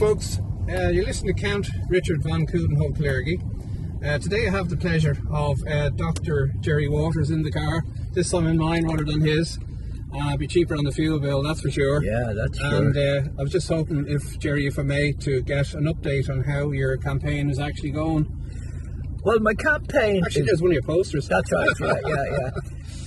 folks, you're listening to Count Richard Van Coudenhout Clergy. Today I have the pleasure of Dr Gerry Waters in the car. This time in mine rather than his. Be cheaper on the fuel bill, that's for sure. Yeah, that's sure. And I was just hoping, Gerry, if I may, to get an update on how your campaign is actually going. Well, my campaign... Actually, there's one of your posters. That's right, yeah.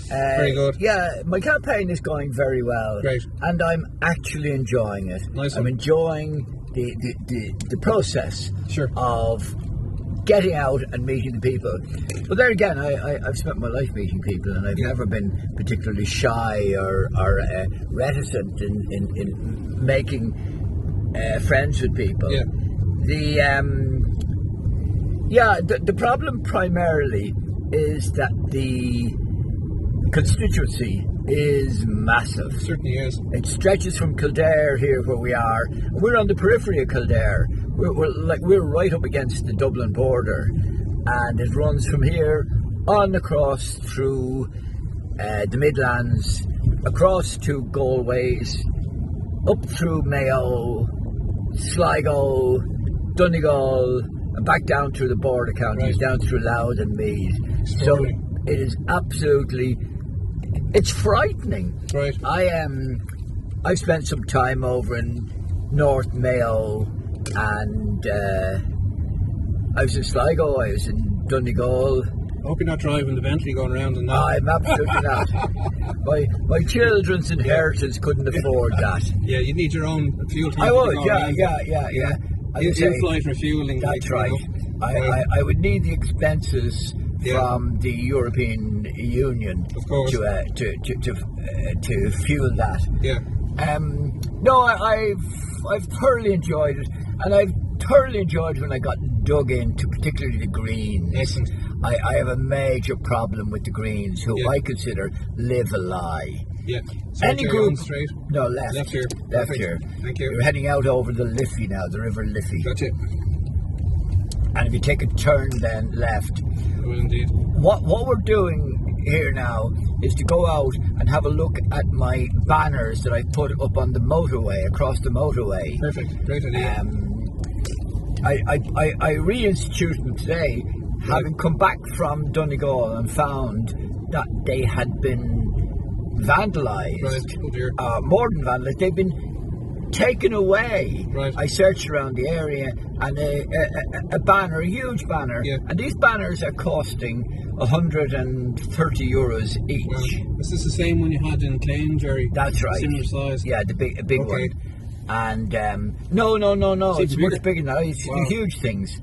Very good. Yeah, my campaign is going very well. Great. And I'm actually enjoying it. Nice I'm one. enjoying the process Sure. of getting out and meeting the people. But there again, I've spent my life meeting people, and I've never been particularly shy or reticent in making friends with people. Yeah. The problem primarily is that the constituency is massive. It certainly is. It stretches from Kildare here where we are. We're on the periphery of Kildare. We're right up against the Dublin border, and it runs from here on across through the Midlands, across to Galways, up through Mayo, Sligo, Donegal, and back down through the border counties, down through Louth and Meath. So it is absolutely, it's frightening. Right. I've spent some time over in North Mayo, and I was in Sligo, I was in Donegal. I hope you're not driving the Bentley going around in that. I'm absolutely not. My children's inheritance couldn't afford that. Yeah, you need your own fuel tank. I would, yeah. In-flight refueling. That's right. I would need the expenses from the European Union, of course, to fuel that. Yeah. No, I've thoroughly enjoyed it, and I've thoroughly enjoyed when I got dug into, particularly the Greens. Excellent. I have a major problem with the Greens, who I consider live a lie. Yeah. Any group? Straight? No, left. Left here. Left here. Thank you. We're heading out over the Liffey now, the River Liffey. That's it. And if you take a turn then left. Oh, indeed. What we're doing here now is to go out and have a look at my banners that I put up on the motorway, across the motorway. Perfect. Great idea. I reinstituted them today, having come back from Donegal and found that they had been vandalised. Right. Oh dear. More than vandalised, they've been taken away. Right. I searched around the area, and a banner, a huge banner, and these banners are costing €130 each. Well, is this the same one you had in Clane, Gerry? That's right. Similar size? Yeah, a big one. And no, it's much bigger than that. It's huge things.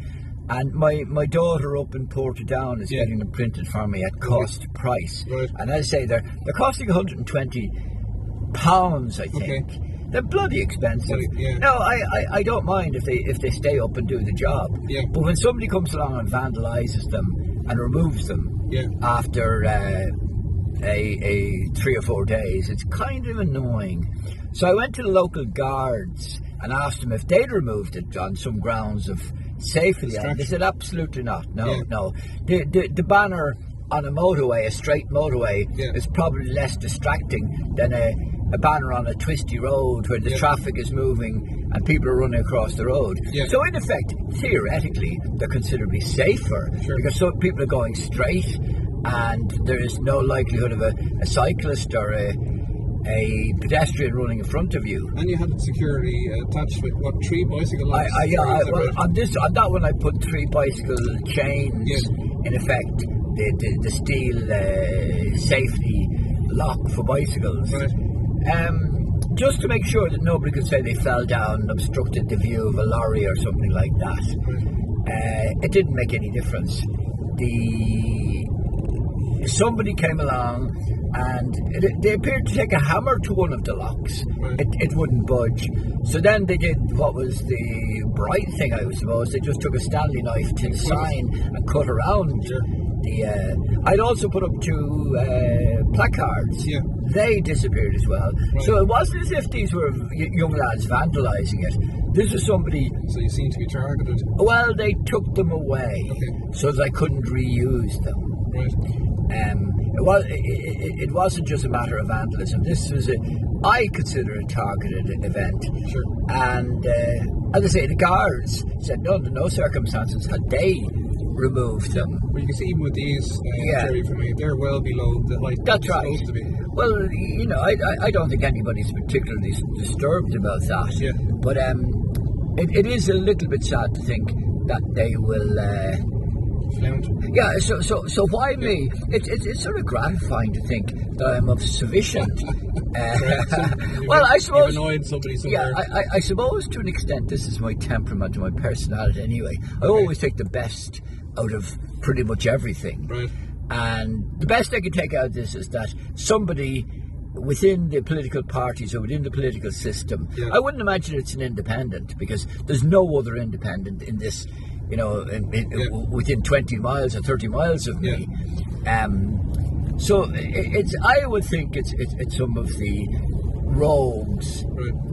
And my daughter up in Portadown is getting them printed for me at cost price. Right. And I say they're costing £120, I think. Okay. They're bloody expensive. Yeah. No, I don't mind if they stay up and do the job. Yeah. But when somebody comes along and vandalises them and removes them after a 3 or 4 days, it's kind of annoying. So I went to the local guards and asked them if they'd removed it on some grounds of safety. And they said absolutely not. No. The banner on a motorway, a straight motorway, is probably less distracting than a banner on a twisty road where the traffic is moving and people are running across the road. So in effect, theoretically, they're considerably safer because some people are going straight and there is no likelihood of a cyclist or a pedestrian running in front of you. And you had security attached with 3 bicycle locks? On that one I put 3 bicycle chains in effect. The steel safety lock for bicycles. Right. Just to make sure that nobody could say they fell down and obstructed the view of a lorry or something like that. Right. It didn't make any difference. Somebody came along and they appeared to take a hammer to one of the locks. Right. It wouldn't budge. So then they did what was the bright thing, I suppose. They just took a Stanley knife to the sign and cut around. I'd also put up 2 placards. They disappeared as well. Right. So it wasn't as if these were young lads vandalising it. This was somebody... So you seem to be targeted. Well, they took them away so that I couldn't reuse them. Right. It wasn't just a matter of vandalism. This was I consider a targeted event. Sure. And As I say, the guards said no, under no circumstances had they removed them. Well, you can see even with these, Jerry, for me, they're well below the height that's they're right. supposed to be. Well, you know, I don't think anybody's particularly disturbed about that. Yeah. But it is a little bit sad to think that they will. Flount. Yeah. So why me? It's sort of gratifying to think that I'm of sufficient. Well, I suppose. You've annoyed somebody somewhere. Yeah, I suppose to an extent this is my temperament and my personality. Anyway, I always take the best out of pretty much everything. Right. And the best I can take out of this is that somebody within the political parties or within the political system, I wouldn't imagine it's an independent, because there's no other independent in this, you know, within 20 miles or 30 miles of me. So I would think it's some of the rogues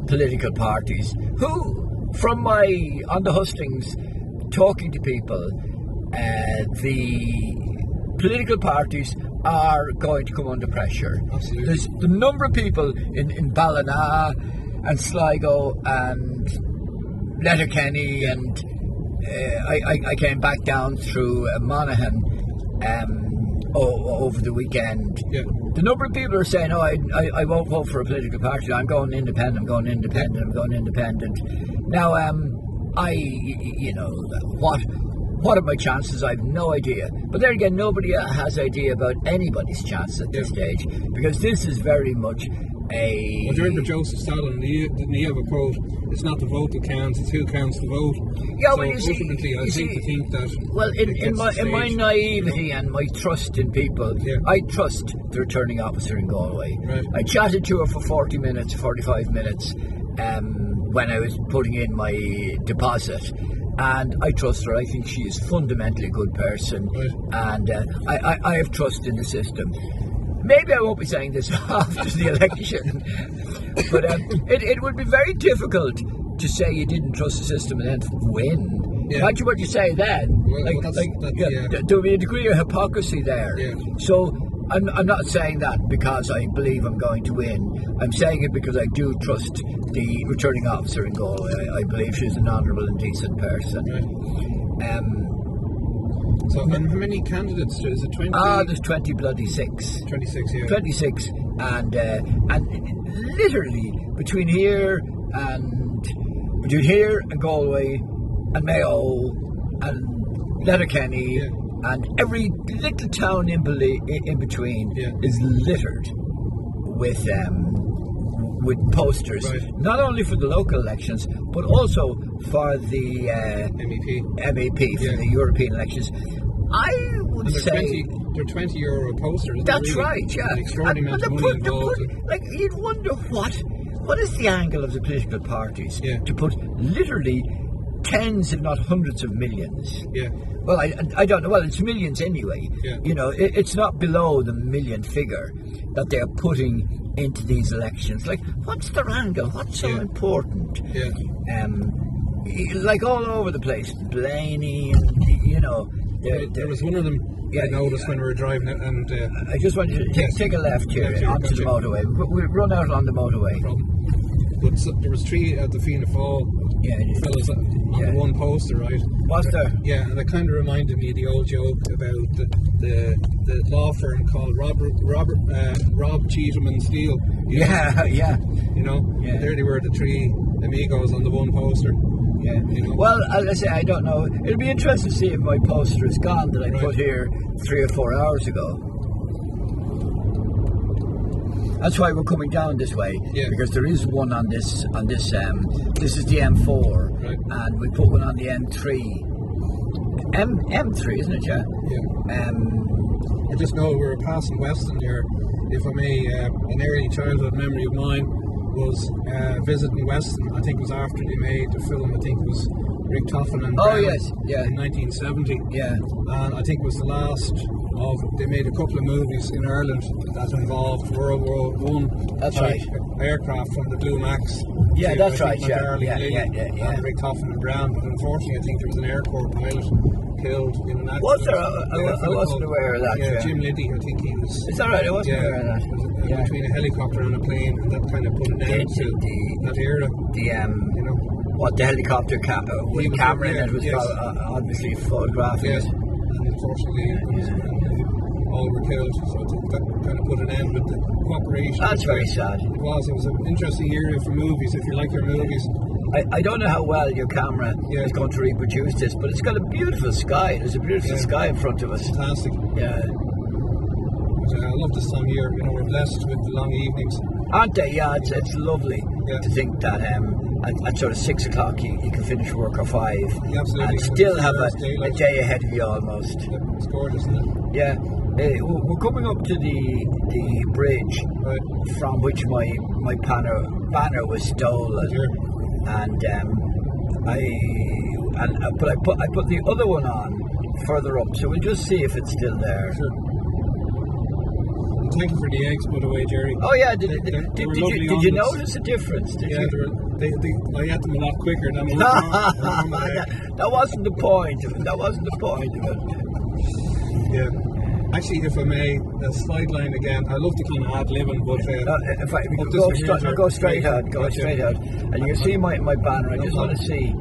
political parties who, from on the hustings, talking to people, the political parties are going to come under pressure. Absolutely. There's the number of people in Ballina and Sligo and Letterkenny, and I came back down through Monaghan over the weekend. Yeah. The number of people are saying, "Oh, I won't vote for a political party. I'm going independent. I'm going independent. I'm going independent." Now, what are my chances? I have no idea. But then again, nobody has idea about anybody's chances at this stage, because this is very much a... Well, during the Joseph Stalin, didn't he have a quote? It's not the vote that counts, it's who counts the vote. Yeah, so well, ultimately, I think that... Well, in my naivety and my trust in people, I trust the returning officer in Galway. Right. I chatted to her for 45 minutes when I was putting in my deposit. And I trust her. I think she is fundamentally a good person, and I have trust in the system. Maybe I won't be saying this after the election, but it would be very difficult to say you didn't trust the system and then win. Yeah. Imagine what you say then. Well, there would be a degree of hypocrisy there. Yeah. So I'm not saying that because I believe I'm going to win. I'm saying it because I do trust the returning officer in Galway. I believe she's an honourable and decent person. Right. So how many candidates? Is it 20? There's 26. 26, yeah. 26, and literally between here and Galway and Mayo and Letterkenny and every little town in between is littered with posters, not only for the local elections but also for the MEP for the European elections. I would say they're €20 posters. That's really, right, yeah. An extraordinary amount of money involved. Like, you'd wonder what is the angle of the political parties to put literally tens, if not hundreds of millions. Yeah. Well, I don't know. Well, it's millions anyway. Yeah. You know, it's not below the million figure that they're putting into these elections. Like, what's their angle? What's so important? Yeah. Like all over the place, Blaney, and you know. There was one of them I noticed when we were driving it, and I just wanted to take a left here onto the motorway. We'll run out on the motorway. No problem. But there was 3 at the Fianna Fáil fellas on the one poster, right? Was there? Yeah, and it kind of reminded me of the old joke about the law firm called Rob Cheatham and Steele. Yeah. You know, there they were, the 3 amigos on the one poster. Yeah. You know? Well, as I say, I don't know. It'll be interesting to see if my poster is gone that I put here 3 or 4 hours ago. That's why we're coming down this way, because there is one on this. This is the M4, and we put one on the M3. M3, isn't it? Yeah. I just know we were passing Weston there. If I may, an early childhood memory of mine was visiting Weston. I think it was after they made the film. I think it was Rick Toffin and Brown in 1970. Yeah. And I think it was the last of. They made a couple of movies in Ireland that involved World War One. That's right. Aircraft from the Blue Max. Yeah, that's right. Yeah. And Rick Toffin and Brown. But unfortunately, I think there was an airport pilot killed in an accident. Was there? I wasn't aware of that. Yeah, Jim Liddy, I think he was. Is that right? I wasn't aware of that. Between a helicopter and a plane, and that kind of put an end to that era. You know. what the helicopter with the camera in it was obviously photographing it. And unfortunately, all were killed. So that kind of put an end with the cooperation. That's very sad. It was an interesting area for movies. If you like your movies. I don't know how well your camera is going to reproduce this, but it's got a beautiful sky. There's a beautiful sky in front of us. Fantastic. Yeah. I love this time of year. We're blessed with the long evenings. Aren't they? Yeah, it's lovely to think that at sort of 6 o'clock you can finish work or 5 and still have a day ahead of you almost. Yeah, it's gorgeous, isn't it? Yeah. We're coming up to the bridge from which my banner was stolen. Sure. And I put the other one on further up, so we'll just see if it's still there. Sure. And thank you for the eggs, by the way, Jerry. Oh yeah, did you notice a difference? I ate them a lot quicker than that wasn't the point of it. That wasn't the point of it. Yeah. Actually, if I may, a sideline again. I love to kind of ad-libbing, but if I go straight out, and you can see my banner. I just want to see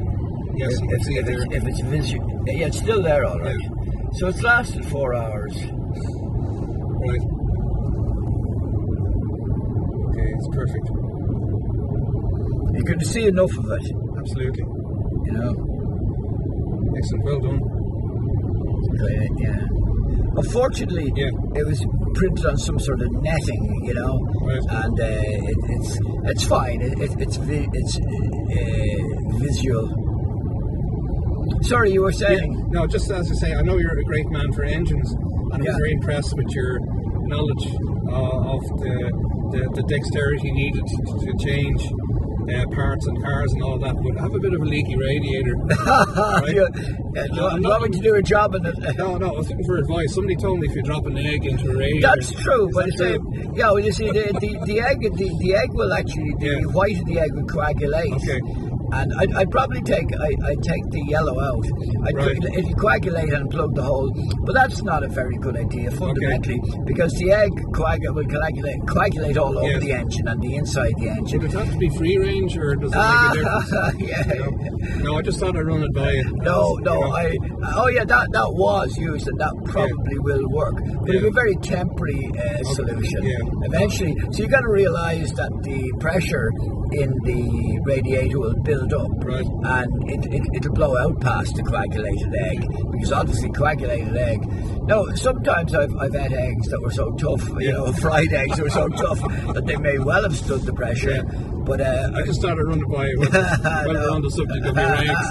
if it's visible. Yeah, it's still there, all right. Yeah. So it's lasted 4 hours. Right. Okay, it's perfect. You can see enough of it. Absolutely. You know. Excellent. Well done. Yeah. Unfortunately, it was printed on some sort of netting, you know, and it's fine. It's visual. Sorry, you were saying? Yeah. No, just as I say, I know you're a great man for engines, and I'm very impressed with your knowledge of the dexterity needed to change parts and cars and all that, but I have a bit of a leaky radiator. Right? You want me to do a job in it? No, I was looking for advice. Somebody told me if you drop an egg into a radiator. That's true, but you see, the egg will actually, the white of the egg will coagulate. Okay. And I'd probably take the yellow out. It'd coagulate and plug the hole, but that's not a very good idea fundamentally, because the egg will coagulate all over the engine and the inside the engine. Would it have to be free range, or does it make a difference? Yeah. No, I just thought I'd run it by you. That was used, and that probably will work, but it'll be a very temporary solution. Yeah. Eventually, so you got to realise that the pressure in the radiator will build up, and it'll blow out past the coagulated egg, because obviously coagulated egg. No, sometimes I've had eggs that were so tough, fried eggs that were so tough that they may well have stood the pressure. Yeah. But I just started running by you. We're on the subject of your eggs.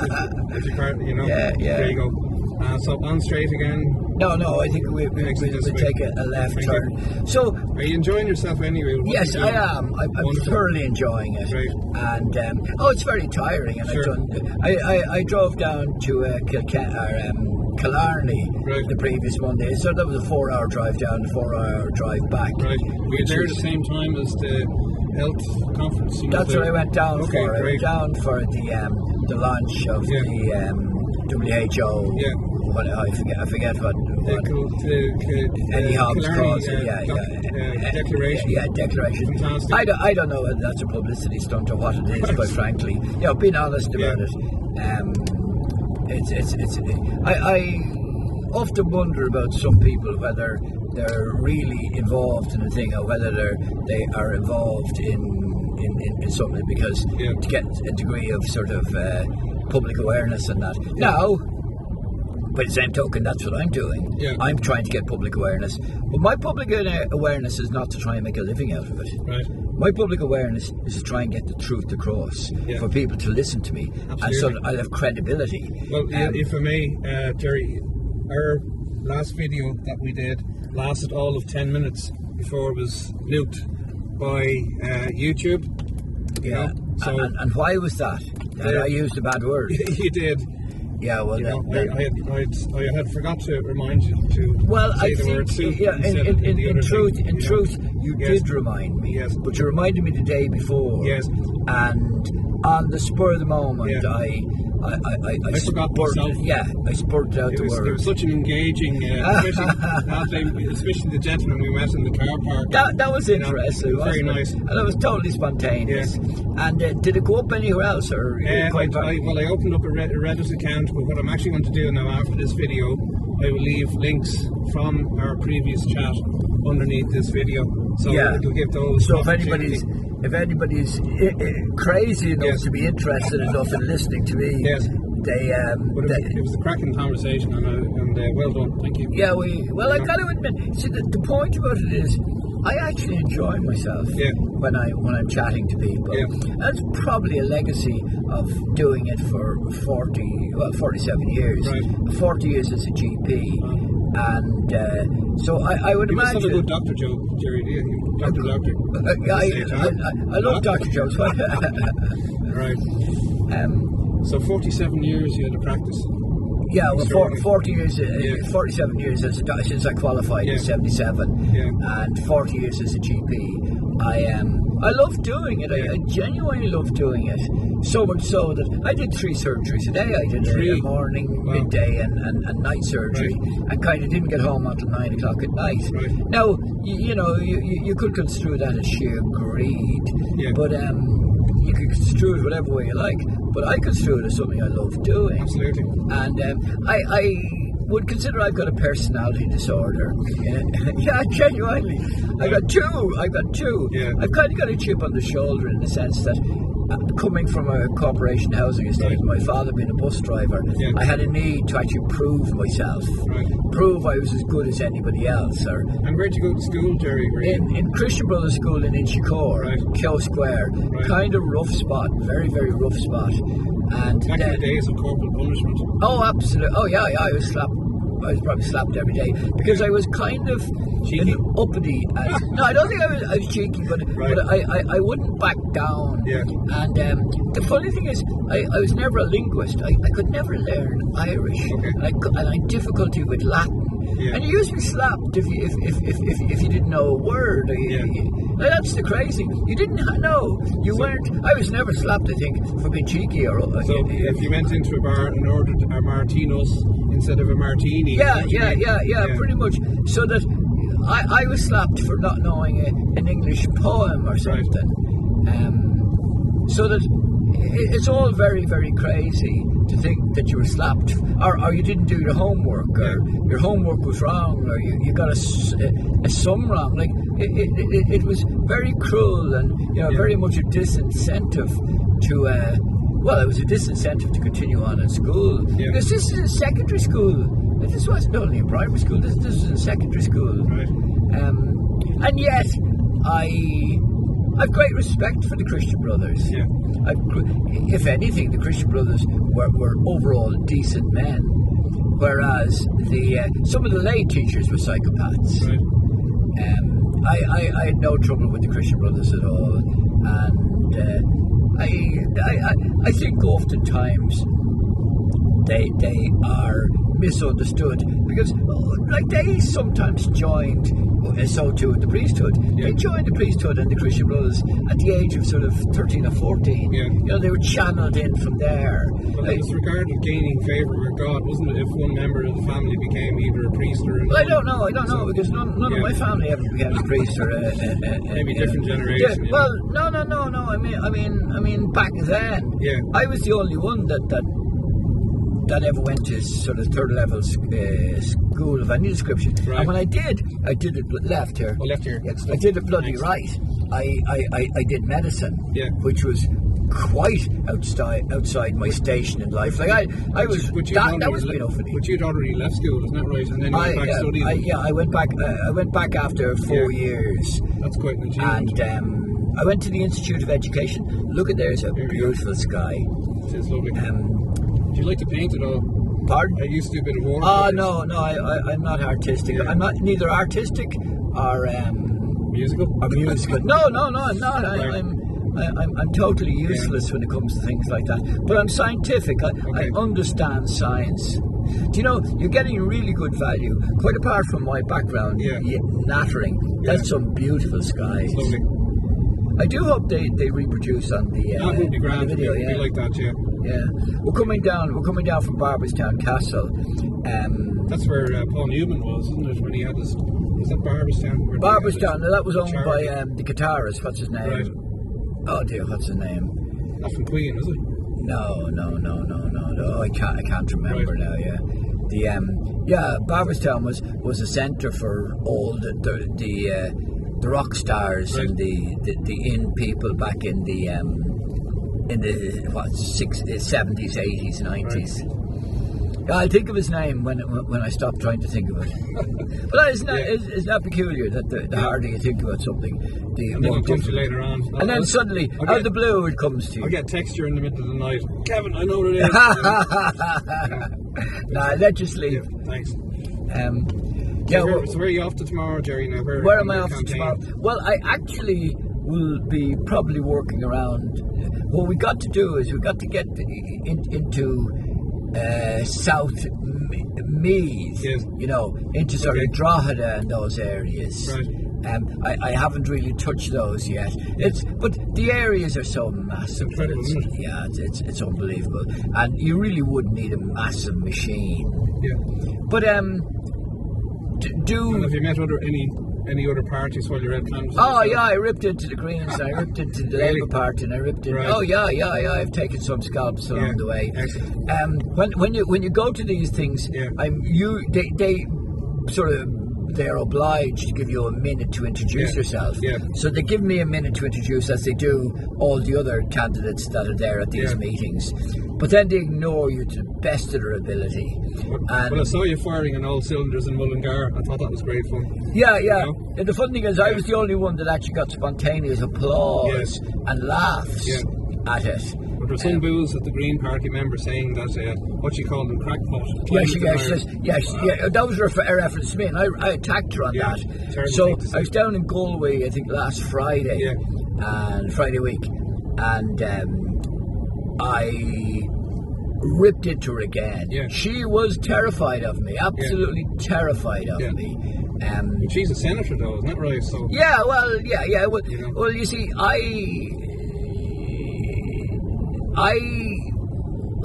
There you go. So on straight again. No, I think we'll take a left turn. So, are you enjoying yourself anyway? Yes, I am. I'm thoroughly enjoying it. Right. And it's very tiring. And I drove down to Killarney the previous Monday, so that was a 4-hour drive down, a 4-hour drive back. Right. Were you there at the same time as the health conference? That's what I went down for. I went down for the launch of the WHO. Yeah. I forget what Eddie Hobbs calls it. Declaration. Yeah, declaration. Fantastic. I don't know whether that's a publicity stunt or what it is, quite frankly. Being honest about it. I often wonder about some people, whether they're really involved in a thing or whether they are involved in something, because to get a degree of sort of public awareness and that. Now, by the same token, that's what I'm doing. Yeah. I'm trying to get public awareness. But my public awareness is not to try and make a living out of it. Right. My public awareness is to try and get the truth across for people to listen to me. Absolutely. And so that I'll have credibility. Well, if I may, Jerry, our last video that we did lasted all of 10 minutes before it was nuked by YouTube. So, and why was that? I used a bad word. You did. Yeah, well, I had forgot to remind you to say the word soup. In truth, you did remind me. Yes. But you reminded me the day before. Yes. And on the spur of the moment, I forgot myself. Yeah, I spurted out the word. It was such an engaging, especially the gentleman we met in the car park. That was interesting. Very nice. And it was totally spontaneous. Yeah. And did it go up anywhere else? Or I opened up a Reddit account, but what I'm actually going to do now after this video, I will leave links from our previous chat underneath this video. So it'll give those. So if anybody's crazy enough to be interested enough in listening to me, it was a cracking conversation, and well done, thank you. Yeah, I got to admit, see, the point about it is, I actually enjoy myself when I'm chatting to people. Yeah. That's probably a legacy of doing it for 47 years. Right. 40 years as a GP. And so I would imagine... You must have a good doctor joke, Gerry, do you? Doctor. I love doctor jokes. Right. So 47 years you had to practice? Yeah, well, 40 years, 47 years since I qualified in 77, and 40 years as a GP. I love doing it. I genuinely love doing it. So much so that I did 3 surgeries a day. I did a morning, midday, and night surgery, and kind of didn't get home until 9 o'clock at night. Right. Now, you could construe that as sheer greed, but you could construe it whatever way you like. But I construe it as something I love doing. Absolutely. And I would consider I've got a personality disorder. Yeah, genuinely. I got two. Yeah. I've kind of got a chip on the shoulder in the sense that coming from a corporation housing estate, my father being a bus driver, I had a need to actually prove myself. Right. Prove I was as good as anybody else. And where'd you go to school, Gerry? In Christian Brothers School in Inchicore, Keogh Square. Right. Kind of rough spot, very, very rough spot. And back in the days of corporal punishment. Oh, absolutely. Oh, yeah, I was slapped. I was probably slapped every day because I was kind of uppity. No, I don't think I was cheeky, but I wouldn't back down. Yeah. And the funny thing is, I was never a linguist. I could never learn Irish, and I had difficulty with Latin. Yeah. And you used to be slapped if you didn't know a word. That's the crazy. You didn't know. You weren't. I was never slapped, I think, for being cheeky or. So if you went into a bar and ordered a Martinos instead of a martini. Yeah, pretty much. So that I was slapped for not knowing an English poem or something. Right. So that it's all very, very crazy to think that you were slapped, or you didn't do your homework, or your homework was wrong, or you got a sum wrong. Like it was very cruel and very much a disincentive to. Well, it was a disincentive to continue on in school because this is in secondary school. This wasn't only in primary school. This is in secondary school. Right. And yet, I've great respect for the Christian Brothers. Yeah. If anything, the Christian Brothers were overall decent men, whereas some of the lay teachers were psychopaths. Right. I had no trouble with the Christian Brothers at all, and I think oftentimes they are misunderstood because they sometimes joined, so too in the priesthood. They joined the priesthood and the Christian Brothers at the age of sort of 13 or 14. They were channeled in from there. But it was regarded gaining favour with God, wasn't it, if one member of the family became either a priest or I don't know because none of my family ever became a priest or maybe different generation. Yeah. Well, no. I mean back then, I was the only one that ever went to sort of third level school of any description. Right. And when I did it left here. Oh, left here. I did it bloody right. I did medicine, which was quite outside my station in life. Like I was that was enough for me. But you'd already left school, isn't that right? And then you went back studying. I went back after 4 years. That's quite an achievement. And I went to the Institute of Education. Look at there's a beautiful sky. It's lovely. Do you like to paint at all? Pardon? I used to do a bit of work. No, I'm not artistic. Yeah. I'm not neither artistic or musical. No, I'm not. I'm totally useless when it comes to things like that. But I'm scientific. I understand science. Do you know, you're getting really good value. Quite apart from my background, nattering. That's some beautiful skies. Lovely. I do hope they reproduce on the that would be grand. video. We like that, Yeah. We're coming down from Barberstown Castle. That's where Paul Newman was, isn't it? When he had his. Was that Barberstown? Barberstown. That was owned by the guitarist. What's his name? Right. Oh dear, what's his name? Not from Queen, is it? No. I can't remember now. Yeah. Barberstown was a centre for all the rock stars and the in people back in the 70s, 80s, 90s. Right. I'll think of his name when I stop trying to think of it. But it's not peculiar that the harder you think about something, the and more then it comes to difficult. you later on. And then suddenly, out of the blue, it comes to you. I get text you in the middle of the night. Kevin, I know what it is. Nah, let you sleep. Yeah, thanks. So where are you off to tomorrow, Jerry? Now, where am I off to tomorrow? Well, I actually will be probably working around. What we got to do is we got to get into South Meath, yes. into sort of Drogheda and those areas. Right. I haven't really touched those yet. But the areas are so massive. Incredible, isn't it? Yeah, it's unbelievable, and you really would need a massive machine. Yeah. But And have you met any other parties while you're at canvassing? Oh yeah, I ripped into the Greens, I ripped into the Labour Party, and I ripped in. Right. Oh yeah. I've taken some scalps along the way. Excellent. When you go to these things, they sort of. They're obliged to give you a minute to introduce yourself. Yeah. So they give me a minute to introduce, as they do all the other candidates that are there at these meetings. But then they ignore you to the best of their ability. Well, I saw you firing on all cylinders in Mullingar. I thought that was great fun. Yeah. And the fun thing is, I was the only one that actually got spontaneous applause and laughs at it. But there were some boos at the Green Party member saying that what she called them crackpot. Yes, that was a reference to me, and I attacked her on that. So I was down in Galway, I think last Friday, and Friday week, and I ripped into her again. Yeah. She was terrified of me, absolutely terrified of me. She's a senator, though, isn't that right? So Well, you see, I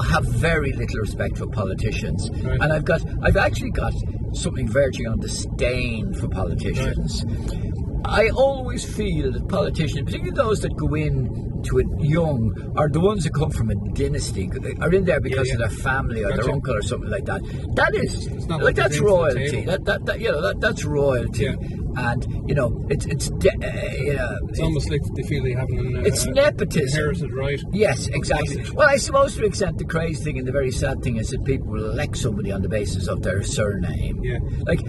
have very little respect for politicians, and I've actually got something verging on disdain for politicians. I always feel that politicians, particularly those that go in to it young, are the ones that come from a dynasty, are in there because of their family or their uncle or something like that. That is like that's royalty. That's royalty. Yeah. And it's almost like they feel they haven't. It's nepotism. Inherited right. Yes, exactly. Well, I suppose to an extent the crazy thing and the very sad thing is that people will elect somebody on the basis of their surname. Yeah. Like,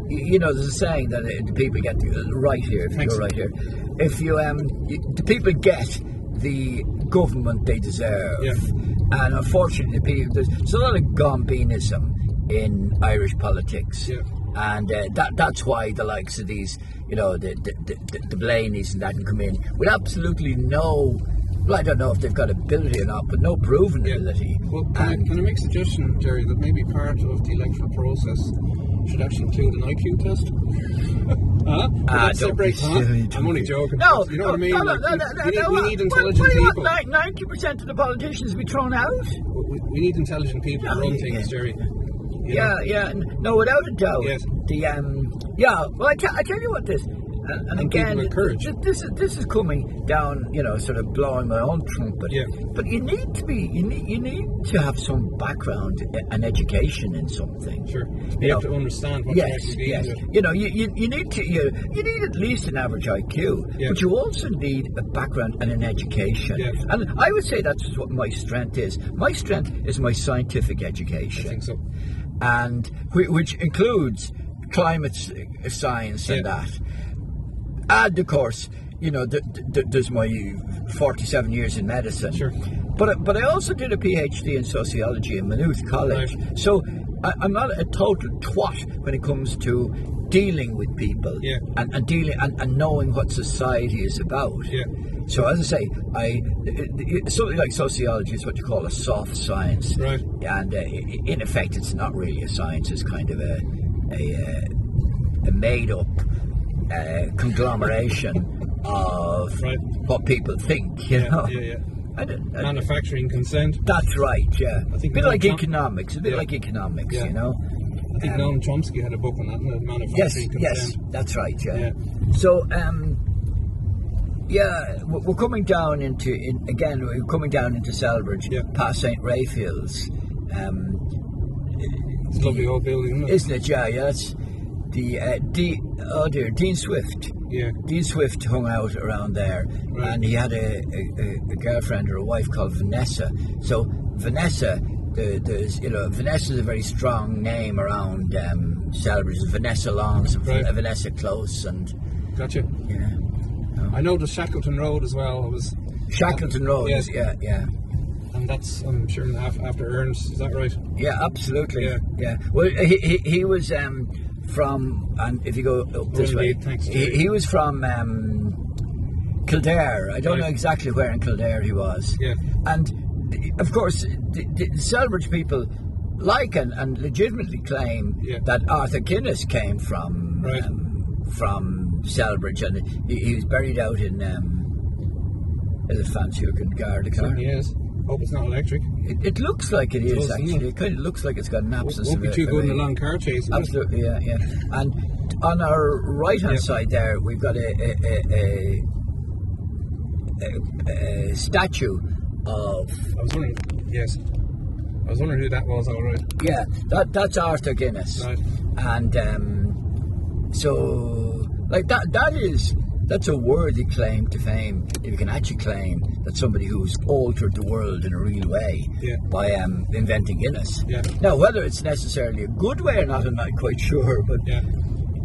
there's a saying that the people get right here. If you're right here, if the people get the government they deserve, and unfortunately, there's a lot of gombinism in Irish politics. Yeah. And that's why the likes of these, the Blaney's and that can come in with absolutely no, well, I don't know if they've got ability or not, but no proven ability. Well, can I make a suggestion, Jerry, that maybe part of the electoral process should actually include an IQ test? I'm only joking. No, you know what I mean? We need intelligent people. 90% of the politicians be thrown out. We need intelligent people to run things, Jerry. No, without a doubt. Yes. Well, I tell you what, this, and again, this is coming down, sort of blowing my own trumpet. Yeah. But you need to have some background and education in something. Sure. You have to understand what you're actually dealing with. You need at least an average IQ, but you also need a background and an education. Yeah. And I would say that's what my strength is. My strength is my scientific education. I think so. And which includes climate science and that. And of course, there's my 47 years in medicine. Sure. But I also did a PhD in sociology in Maynooth College. Right. So I'm not a total twat when it comes to dealing with people and dealing and knowing what society is about. Yeah. So as I say, something like sociology is what you call a soft science, right? And in effect, it's not really a science; it's kind of a made-up conglomeration of what people think. manufacturing consent. That's right, yeah. I think a bit Noam like economics, Yeah. you know. I think Noam Chomsky had a book on that, manufacturing consent. Yes, that's right, yeah. So, we're coming down into Selbridge, past St. Raphael's. It's a lovely old building, isn't it? Yeah, that's Dean Swift. Yeah. Dean Swift hung out around there, and he had a girlfriend or a wife called Vanessa. So Vanessa, Vanessa's a very strong name around Selbridge. Vanessa Lawns, Vanessa Close, and gotcha. Yeah. I know the Shackleton Road as well. Shackleton Road. Yes. Yeah. And that's, I'm sure, after Ernst. Is that right? Yeah, absolutely. Yeah. Well, he was from, and if you go up this way, he was from Kildare. I don't know exactly where in Kildare he was. Yeah. And of course, the Selbridge people like and legitimately claim that Arthur Guinness came from Selbridge, and he was buried out in is it fancy looking Garda car? Certainly is. Hope it's not electric. It looks like it is actually. It kind of looks like it's got an absence won't of be too good in a long car chase. Absolutely, yeah. And on our right hand side there, we've got a statue of. I was wondering who that was. All right. Yeah, that's Arthur Guinness. Right. And so like that's a worthy claim to fame, if you can actually claim that somebody who's altered the world in a real way by inventing Guinness. Yeah. Now, whether it's necessarily a good way or not, I'm not quite sure, but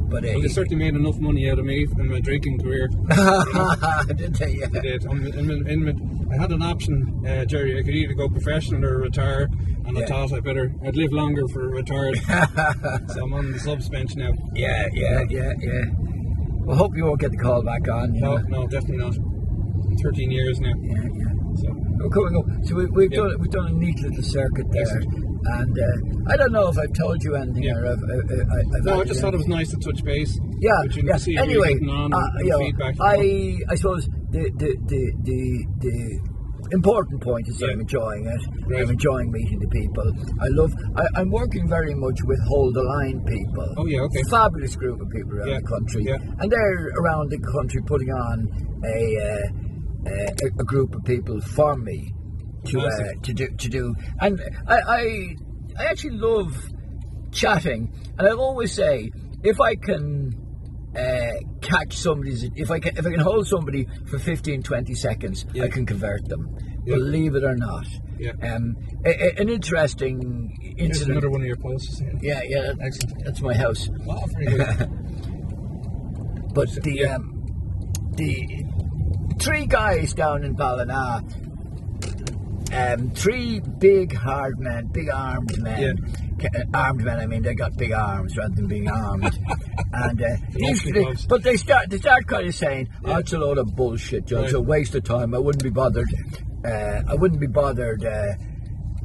well, they certainly made enough money out of me in my drinking career. Did they? Yeah. They did. I had an option, Jerry. I could either go professional or retire, and I thought I'd live longer for retired. So I'm on the subs bench now. Yeah. Well, hope you won't get the call back on. No, definitely not. 13 years now. Yeah. So we're coming up. So we've done a neat little circuit there, and I don't know if I've told you anything. Yeah. Or I've I just thought it was nice to touch base. Yeah. See anyway, feedback. I suppose the important point is that I'm enjoying it. Right. I'm enjoying meeting the people. I'm working very much with Hold the Line people. Oh yeah, okay. Fabulous group of people around the country, and they're around the country putting on a group of people for me to do. And I actually love chatting, and I always say if I can catch somebody's, if I can hold somebody for 15-20 seconds, I can convert them, believe it or not. An interesting incident. Here's another one of your posts. Yeah, excellent. That's my house. Wow, very good. But the three guys down in Ballina, three big hard men, big armed men. Armed men, I mean, they got big arms rather than being armed. And but they start kind of saying, it's a load of bullshit, Joe. It's a waste of time. I wouldn't be bothered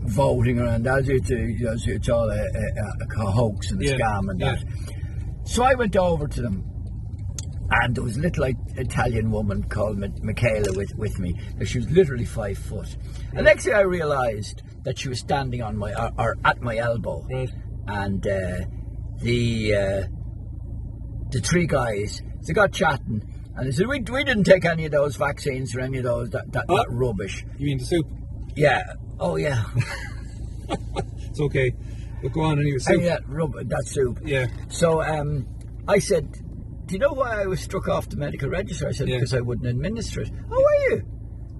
voting around that. It's all a hoax and a scam and that. So I went over to them, and there was a little Italian woman called Michaela with me. She was literally 5 foot. And next thing I realised that she was standing on at my elbow, and the three guys, they got chatting, and they said, we didn't take any of those vaccines or any of those that rubbish. You mean the soup? Yeah. Oh yeah. It's okay. But go on anyway. Soup. That soup. Yeah. So I said, do you know why I was struck off the medical register? I said, because I wouldn't administer it. Oh, were you?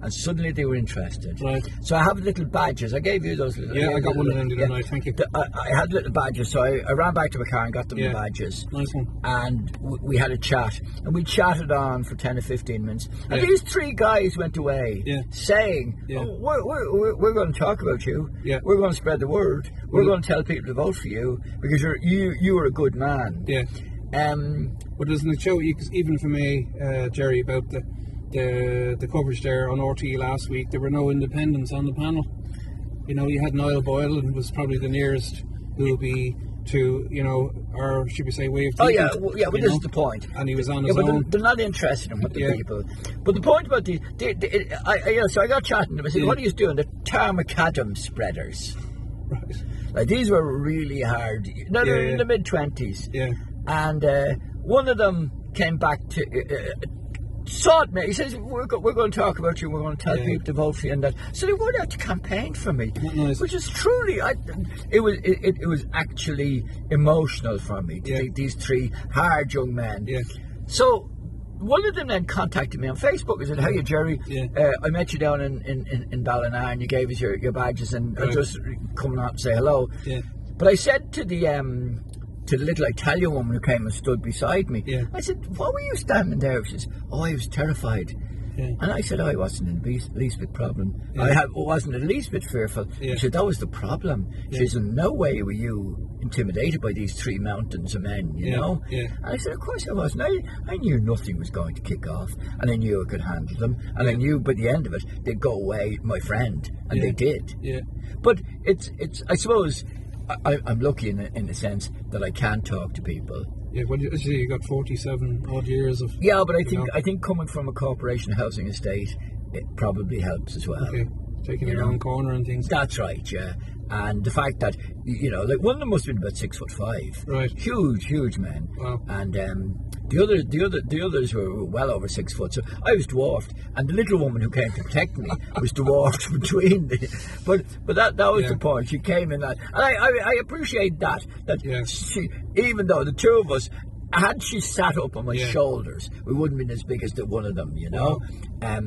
And suddenly they were interested. Right. So I have little badges. I gave you those little. Yeah, I got one of them the other night. Thank you. I had little badges, so I ran back to my car and got them the badges. Nice one. And we had a chat, and we chatted on for 10 or 15 minutes. And these three guys went away saying, we're going to talk about you. Yeah. We're going to spread the word. We're going to tell people to vote for you because you are a good man. Yeah. But doesn't it show you, even for me, Jerry, about the coverage there on RT last week, there were no independents on the panel. You know, you had Niall Boyle, and was probably the nearest who will be to, you know, or should we say way of Oh thinking. yeah, well, this is the point. And he was on his but own. they're not interested in what the people. But the point about so I got chatting to them. I said, "What are you doing?" The Tarmacadam spreaders. Right. Like, these were really hard. No, they're in the mid-20s. Yeah. And one of them came back to sought me. He says, we're going to talk about you. We're going to tell people to vote for you and that. So they were out to campaign for me, nice. Which is truly, it was actually emotional for me to think these three hard young men. Yeah. So one of them then contacted me on Facebook and said, "Hey, Jerry, I met you down in Ballina and you gave us your badges and I'm just coming out and say hello." Yeah. But I said to the little Italian woman who came and stood beside me, I said, "What were you standing there?" She says, "Oh, I was terrified." Yeah. And I said, I wasn't in the least bit problem. I wasn't the least bit fearful. She said, that was the problem. She says, in no way were you intimidated by these three mountains of men, you know? Yeah. And I said, of course I wasn't. I knew nothing was going to kick off, and I knew I could handle them, and I knew by the end of it, they'd go away, my friend, and they did. Yeah. But it's I suppose, I'm lucky in the sense that I can talk to people. Yeah, well, you got 47 odd years of. Yeah, but I think coming from a corporation housing estate, it probably helps as well. Okay, taking your own corner and things. That's right, yeah. And the fact that, you know, like, one of them must have been about 6'5". Right. Huge men. Wow. And the others were well over 6 foot. So I was dwarfed, and the little woman who came to protect me was dwarfed between me. But that was the point. She came in that, and I appreciate that she, even though the two of us, had she sat up on my shoulders, we wouldn't have been as big as the one of them, you know. Wow.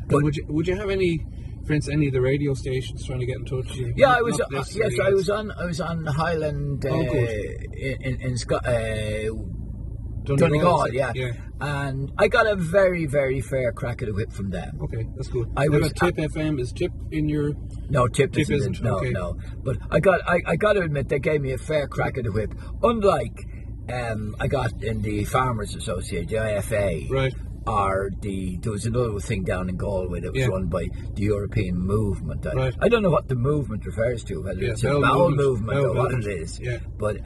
But would you have any? For instance, any of the radio stations trying to get in touch with you? Yeah, I was. I was on Highland in Donegal, yeah. And I got a very, very fair crack at the whip from them. Okay, that's good. I was Tip FM. Is Tip in your? No, Tip isn't. No. But I got to admit, they gave me a fair crack at the whip. Unlike I got in the Farmers Association, the IFA. Right. There was another thing down in Galway that was run by the European movement. I don't know what the movement refers to, whether it's a bowel movement or what it is. Yeah. But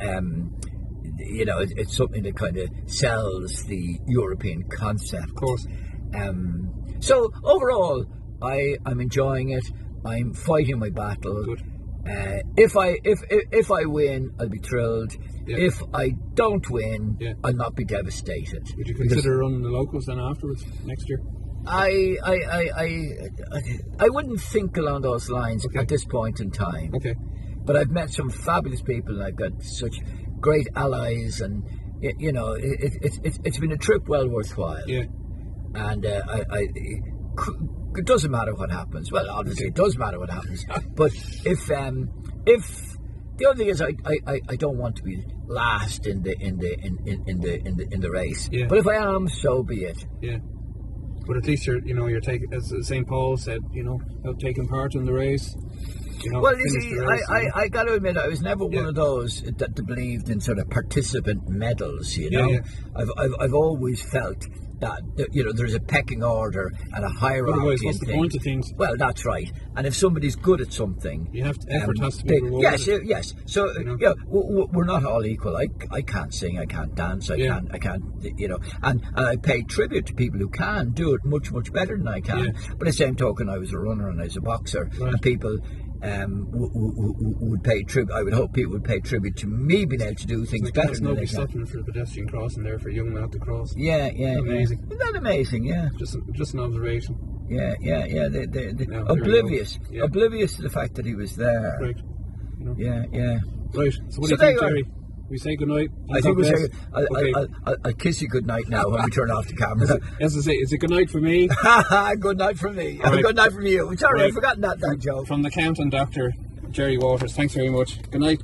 you know, it's something that kind of sells the European concept. Of course. So overall, I'm enjoying it. I'm fighting my battle. Good. If I win, I'll be thrilled. Yeah. If I don't win, I'll not be devastated. Would you consider running the locals then afterwards next year? I wouldn't think along those lines at this point in time. Okay. But I've met some fabulous people, and I've got such great allies, and you know, it's been a trip well worthwhile. Yeah. And it doesn't matter what happens. Well, obviously it does matter what happens. But if the other thing is, I don't want to be last in the race. Yeah. But if I am, so be it. Yeah. But at least you're taking, as St. Paul said, taking part in the race. Well, you see, I got to admit, I was never one of those that believed in sort of participant medals. You know, I've always felt that there's a pecking order and a hierarchy. Otherwise, what's the point of things? Well, that's right. And if somebody's good at something, effort has to be rewarded. Yes. So we're not all equal. I can't sing, I can't dance, I can't. And I pay tribute to people who can do it much better than I can. Yeah. But at the same token, I was a runner and I was a boxer, and people would pay tribute. I would hope people would pay tribute to me being able to do things better than nobody stopping for the pedestrian crossing there for a young lad to cross. Yeah. Amazing. Isn't that amazing? Yeah. Just an observation. Yeah. They're oblivious to the fact that he was there. Right. Yeah. Right. So what do you think, Jerry? We say good night. I think we say. I'll kiss you good night now when we turn off the camera. As I say, is it good night for me? Good night from me. Right. Good night from you. Sorry, I've forgotten that joke. From the Count and Dr. Gerry Waters. Thanks very much. Good night.